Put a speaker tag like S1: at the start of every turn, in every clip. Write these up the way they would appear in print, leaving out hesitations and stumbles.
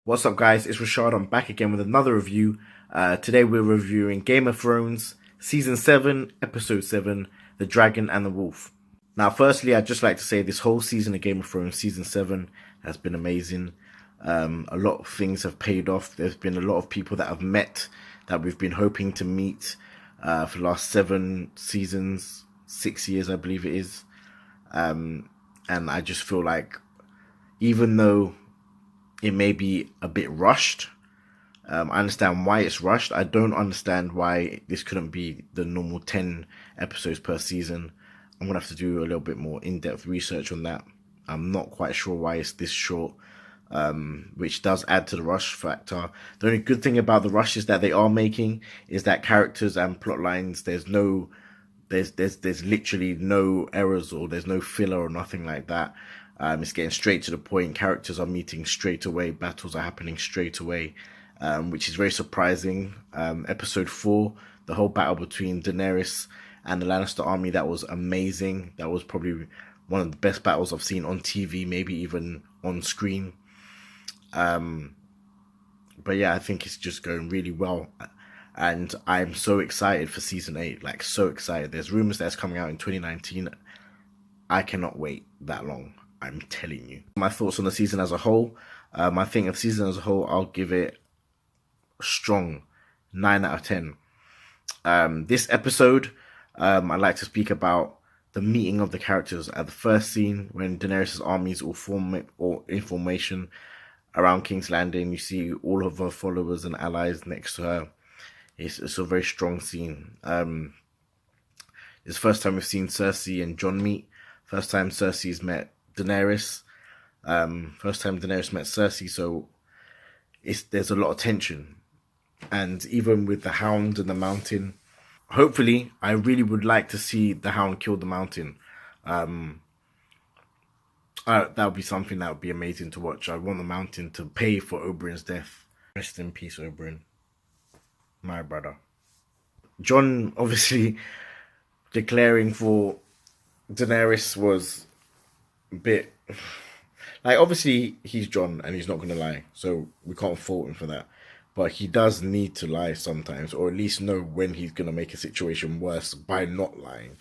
S1: What's up, guys? It's Rashad. I'm back again with another review. Today we're reviewing Game of Thrones Season 7, Episode 7, The Dragon and the Wolf. Now, firstly, I'd just like to say this whole season of Game of Thrones, Season 7, has been amazing. A lot of things have paid off. There's been a lot of people that I've met that we've been hoping to meet for the last 7 seasons, 6 years, I believe it is. And I just feel like even though it may be a bit rushed, I understand why it's rushed. I don't understand why this couldn't be the normal 10 episodes per season. I'm going to have to do a little bit more in-depth research on that. I'm not quite sure why it's this short, which does add to the rush factor. The only good thing about the rushes that they are making is that characters and plot lines, there's literally no errors, or there's no filler or nothing like that. It's getting straight to the point. Characters are meeting straight away. Battles are happening straight away, which is very surprising. Episode 4, the whole battle between Daenerys and the Lannister army, that was amazing. That was probably one of the best battles I've seen on TV, maybe even on screen. But yeah, I think it's just going really well. And I'm so excited for Season 8, like so excited. There's rumors that's coming out in 2019. I cannot wait that long. I'm telling you. My thoughts on the season as a whole. I think of season as a whole, I'll give it a strong 9 out of 10. This episode, I'd like to speak about the meeting of the characters at the first scene when Daenerys' armies all in formation around King's Landing. You see all of her followers and allies next to her. It's a very strong scene. It's the first time we've seen Cersei and Jon meet. First time Cersei's met Daenerys. First time Daenerys met Cersei, so there's a lot of tension. And even with the Hound and the Mountain, hopefully, I really would like to see the Hound kill the Mountain. That would be something that would be amazing to watch. I want the Mountain to pay for Oberyn's death. Rest in peace, Oberyn, my brother. Jon obviously declaring for Daenerys was a bit like, obviously he's Jon and he's not going to lie, so we can't fault him for that, but he does need to lie sometimes, or at least know when he's going to make a situation worse by not lying.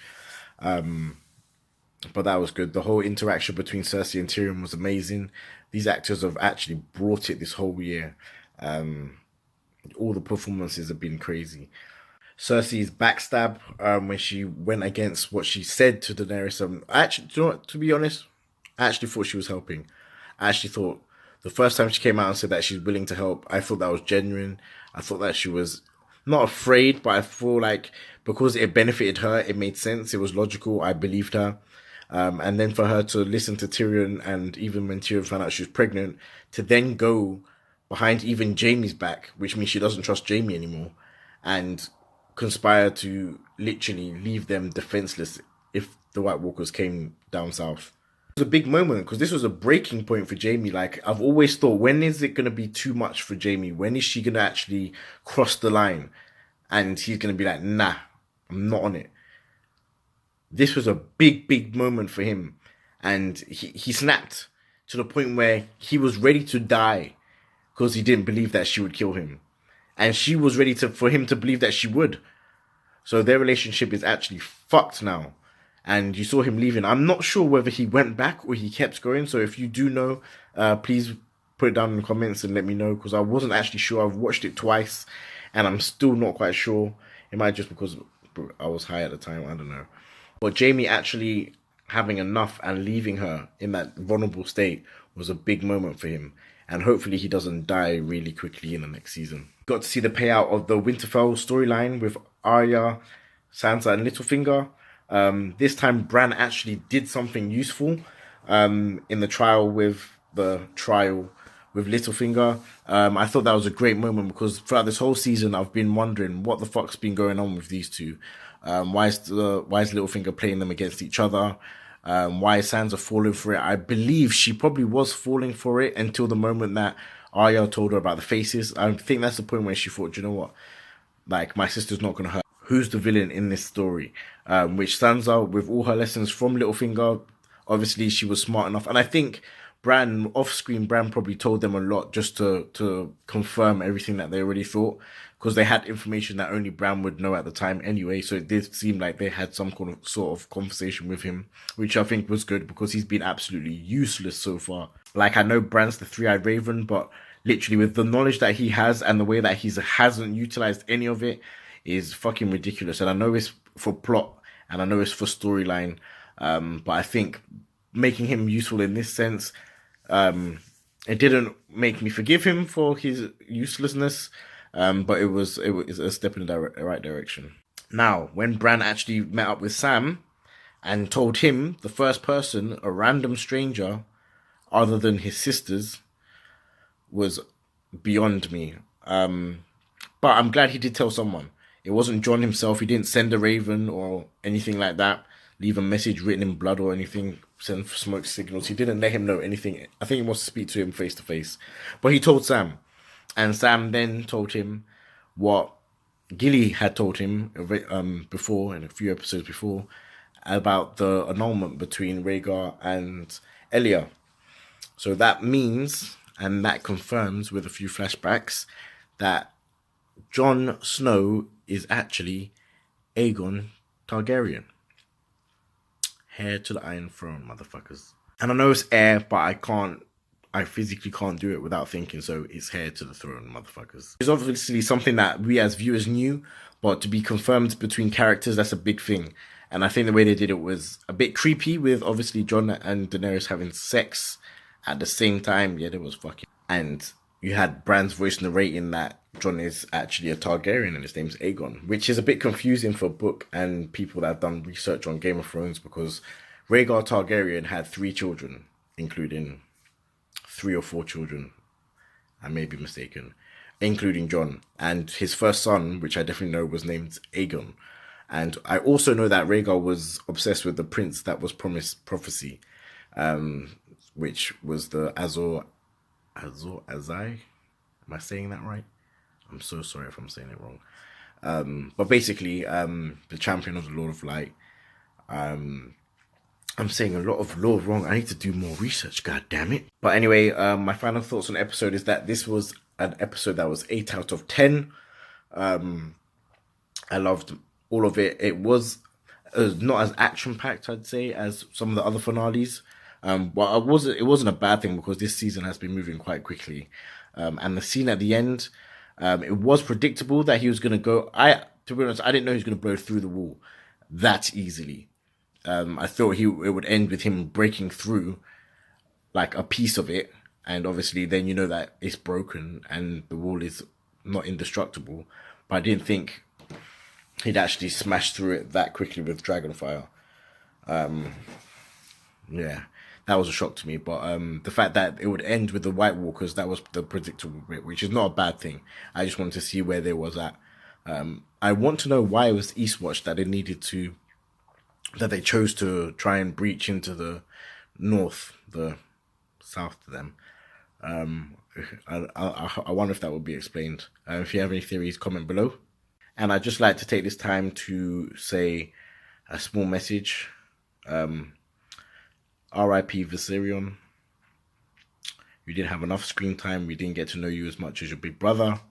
S1: But that was good. The whole interaction between Cersei and Tyrion was amazing. These actors have actually brought it this whole year. All the performances have been crazy. Cersei's backstab when she went against what she said to Daenerys. Actually, to be honest, I actually thought she was helping. I actually thought the first time she came out and said that she's willing to help, I thought that was genuine. I thought that she was not afraid, but I feel like because it benefited her, it made sense. It was logical. I believed her. And then for her to listen to Tyrion, and even when Tyrion found out she was pregnant, to then go behind even Jaime's back, which means she doesn't trust Jaime anymore, and conspire to literally leave them defenseless if the White Walkers came down south. It was a big moment because this was a breaking point for Jaime. Like, I've always thought, when is it going to be too much for Jaime? When is she going to actually cross the line and he's going to be like, nah, I'm not on it? This was a big moment for him, and he snapped to the point where he was ready to die because he didn't believe that she would kill him, and she was ready for him to believe that she would. So their relationship is actually fucked now. And you saw him leaving. I'm not sure whether he went back or he kept going. So if you do know, please put it down in the comments and let me know, because I wasn't actually sure. I've watched it twice and I'm still not quite sure. It might just because I was high at the time. I don't know. But Jaime actually having enough and leaving her in that vulnerable state was a big moment for him. And hopefully he doesn't die really quickly in the next season. Got to see the payout of the Winterfell storyline with Arya, Sansa and Littlefinger. This time Bran actually did something useful in the trial with Littlefinger. I thought that was a great moment because throughout this whole season I've been wondering what the fuck's been going on with these two. Why is Littlefinger playing them against each other? Why is Sansa falling for it? I believe she probably was falling for it until the moment that Arya told her about the faces. I think that's the point where she thought, you know what? Like, my sister's not going to hurt. Who's the villain in this story? Which Sansa, with all her lessons from Littlefinger, obviously she was smart enough. And I think Bran, off screen, Bran probably told them a lot just to confirm everything that they already thought, because they had information that only Bran would know at the time anyway. So it did seem like they had some kind of sort of conversation with him, which I think was good because he's been absolutely useless so far. Like, I know Bran's the three-eyed raven, but literally with the knowledge that he has and the way that he hasn't utilized any of it is fucking ridiculous. And I know it's for plot and I know it's for storyline, but I think making him useful in this sense, it didn't make me forgive him for his uselessness, but it was a step in the right direction. Now, when Bran actually met up with Sam and told him, the first person, a random stranger, other than his sisters, was beyond me. But I'm glad he did tell someone. It wasn't John himself. He didn't send a raven or anything like that, leave a message written in blood or anything, send smoke signals. He didn't let him know anything. I think he wants to speak to him face to face. But he told Sam. And Sam then told him what Gilly had told him before, in a few episodes before, about the annulment between Rhaegar and Elia. So that means, and that confirms with a few flashbacks, that Jon Snow is actually Aegon Targaryen. Heir to the Iron Throne, motherfuckers. And I know it's heir, but I physically can't do it without thinking, so it's heir to the throne, motherfuckers. It's obviously something that we as viewers knew, but to be confirmed between characters, that's a big thing. And I think the way they did it was a bit creepy, with obviously Jon and Daenerys having sex at the same time. Yeah, there was fucking. And you had Bran's voice narrating that Jon is actually a Targaryen and his name's Aegon, which is a bit confusing for book and people that have done research on Game of Thrones, because Rhaegar Targaryen had 3 children, including 3 or 4 children, I may be mistaken, including Jon. And his first son, which I definitely know, was named Aegon. And I also know that Rhaegar was obsessed with the prince that was promised prophecy, which was the Azor Ahai. Am I saying that right? I'm so sorry if I'm saying it wrong. But basically, the champion of the Lord of Light. I'm saying a lot of law wrong. I need to do more research, god damn it. But anyway, my final thoughts on the episode is that this was an episode that was 8 out of 10. I loved all of it. It was not as action-packed, I'd say, as some of the other finales. But it wasn't a bad thing, because this season has been moving quite quickly. And the scene at the end, it was predictable that he was going to go. To be honest, I didn't know he was going to blow through the wall that easily. I thought it would end with him breaking through like a piece of it, and obviously then you know that it's broken and the wall is not indestructible. But I didn't think he'd actually smash through it that quickly with Dragonfire. Yeah, that was a shock to me. But the fact that it would end with the White Walkers, that was the predictable bit, which is not a bad thing. I just wanted to see where they was at. I want to know why it was Eastwatch that they chose to try and breach into the north, the south to them. I wonder if that will be explained. If you have any theories, comment below. And I'd just like to take this time to say a small message. R.I.P. Viserion. You didn't have enough screen time. We didn't get to know you as much as your big brother,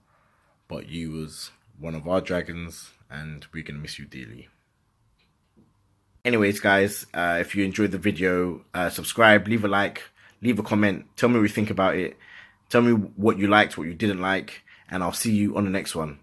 S1: but you was one of our dragons, and we're going to miss you dearly. Anyways, guys, if you enjoyed the video, subscribe, leave a like, leave a comment, tell me what you think about it, tell me what you liked, what you didn't like, and I'll see you on the next one.